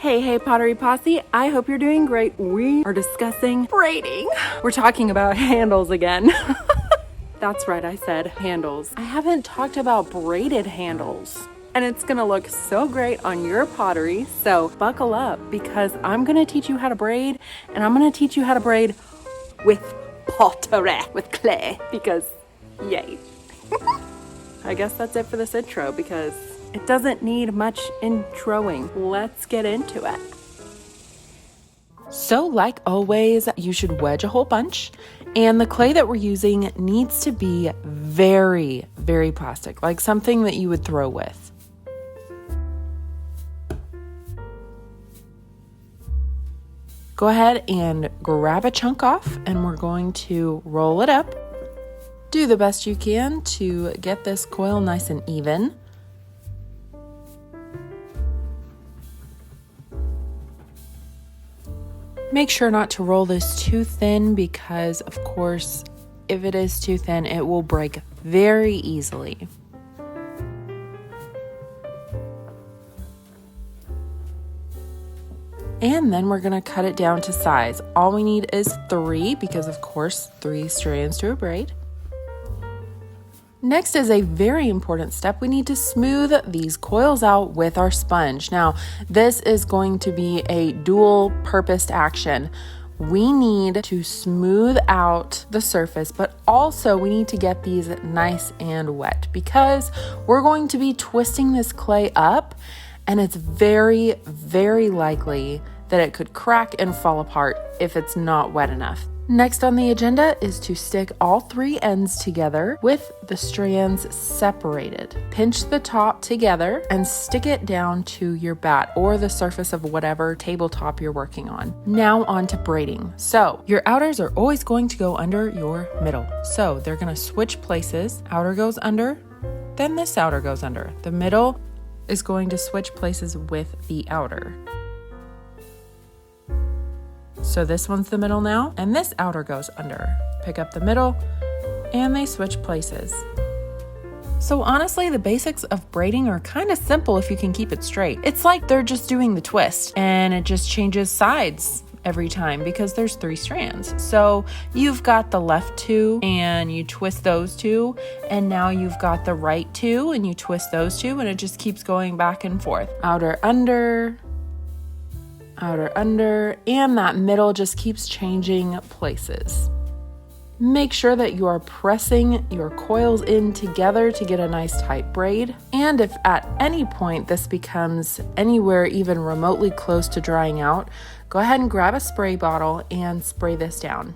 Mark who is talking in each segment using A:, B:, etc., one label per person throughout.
A: Hey Pottery Posse, I hope you're doing great. We are discussing braiding. We're talking about handles again. That's right, I said handles. I haven't talked about braided handles. And it's gonna look so great on your pottery, so buckle up because I'm gonna teach you how to braid, and I'm gonna teach you how to braid with pottery, with clay, because yay. I guess that's it for this intro because it doesn't need much introing. Let's get into it. So like always, you should wedge a whole bunch, and the clay that we're using needs to be very, very plastic, like something that you would throw with. Go ahead and grab a chunk off, and we're going to roll it up. Do the best you can to get this coil nice and even. Make sure not to roll this too thin because, of course, if it is too thin, it will break very easily. And then we're gonna cut it down to size. All we need is 3 because, of course, 3 strands to a braid. Next is a very important step. We need to smooth these coils out with our sponge. Now, this is going to be a dual purposed action. We need to smooth out the surface, but also we need to get these nice and wet because we're going to be twisting this clay up, and it's very, very likely that it could crack and fall apart if it's not wet enough. Next on the agenda is to stick all 3 ends together with the strands separated. Pinch the top together and stick it down to your bat or the surface of whatever tabletop you're working on. Now on to braiding. So your outers are always going to go under your middle. So they're going to switch places. Outer goes under, then this outer goes under. The middle is going to switch places with the outer. So this one's the middle now, and this outer goes under. Pick up the middle, and they switch places. So honestly, the basics of braiding are kind of simple if you can keep it straight. It's like they're just doing the twist, and it just changes sides every time because there's 3 strands. So you've got the left 2, and you twist those 2, and now you've got the right 2, and you twist those 2, and it just keeps going back and forth. Outer under, outer under, and that middle just keeps changing places. Make sure that you are pressing your coils in together to get a nice tight braid. And if at any point this becomes anywhere even remotely close to drying out, go ahead and grab a spray bottle and spray this down.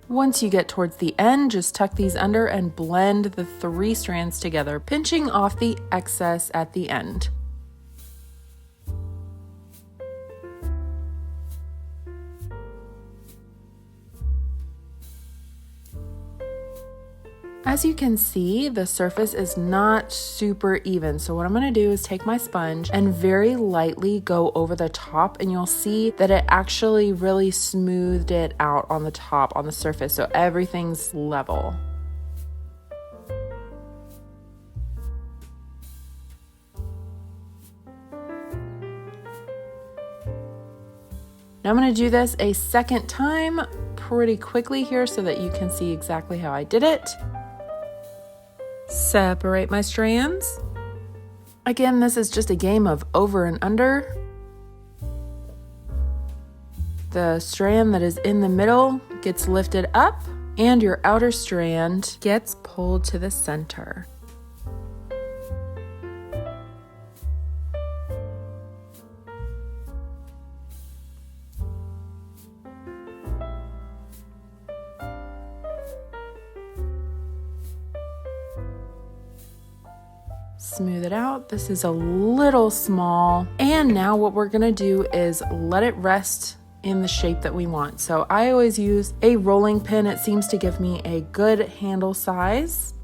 A: Once you get towards the end, just tuck these under and blend the 3 strands together, pinching off the excess at the end. As you can see, the surface is not super even. So what I'm going to do is take my sponge and very lightly go over the top, and you'll see that it actually really smoothed it out on the top, on the surface, so everything's level. Now I'm going to do this a second time pretty quickly here so that you can see exactly how I did it. Separate my strands. Again, this is just a game of over and under. The strand that is in the middle gets lifted up, and your outer strand gets pulled to the center. Smooth it out. This is a little small. And now what we're gonna do is let it rest in the shape that we want. So I always use a rolling pin. It seems to give me a good handle size.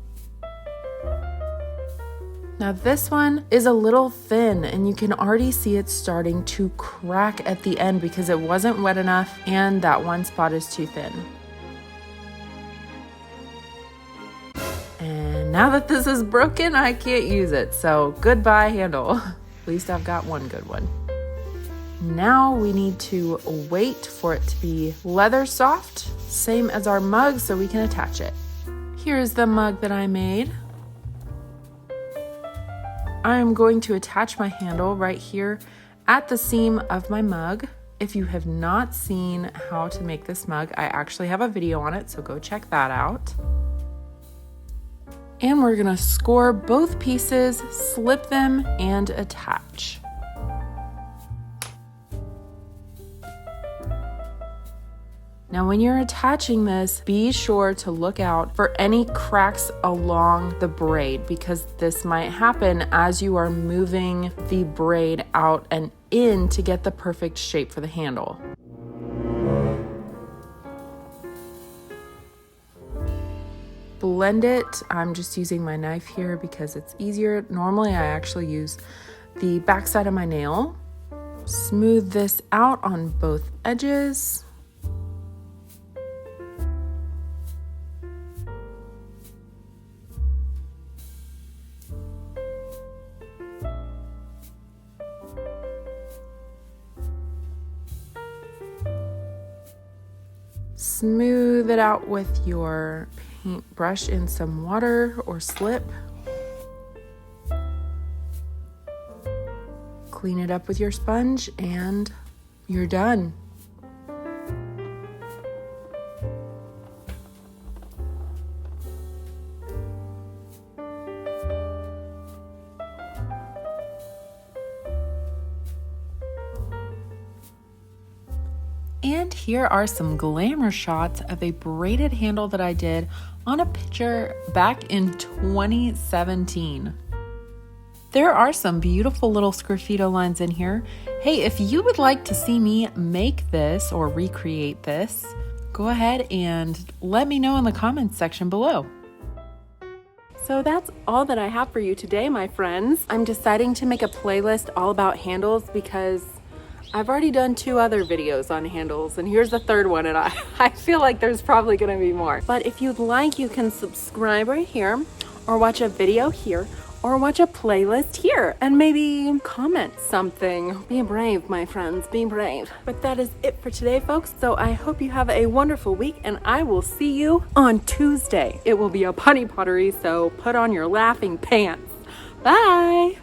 A: Now this one is a little thin and you can already see it starting to crack at the end because it wasn't wet enough and that one spot is too thin. And now that this is broken, I can't use it. So goodbye handle. At least I've got one good one. Now we need to wait for it to be leather soft, same as our mug, so we can attach it. Here's the mug that I made. I am going to attach my handle right here at the seam of my mug. If you have not seen how to make this mug, I actually have a video on it, so go check that out. And we're gonna score both pieces, slip them, and attach. Now when you're attaching this, be sure to look out for any cracks along the braid because this might happen as you are moving the braid out and in to get the perfect shape for the handle. Blend it. I'm just using my knife here because it's easier. Normally I actually use the back side of my nail. Smooth this out on both edges. Smooth it out with your paintbrush in some water or slip. Clean it up with your sponge and you're done. And here are some glamour shots of a braided handle that I did on a picture back in 2017. There are some beautiful little sgraffito lines in here. Hey, if you would like to see me make this or recreate this, go ahead and let me know in the comments section below. So that's all that I have for you today, my friends. I'm deciding to make a playlist all about handles because I've already done 2 other videos on handles and here's the 3rd one and I feel like there's probably gonna be more. But if you'd like, you can subscribe right here or watch a video here or watch a playlist here and maybe comment something. Be brave, my friends, be brave. But that is it for today, folks. So I hope you have a wonderful week and I will see you on Tuesday. It will be a punny pottery, so put on your laughing pants. Bye.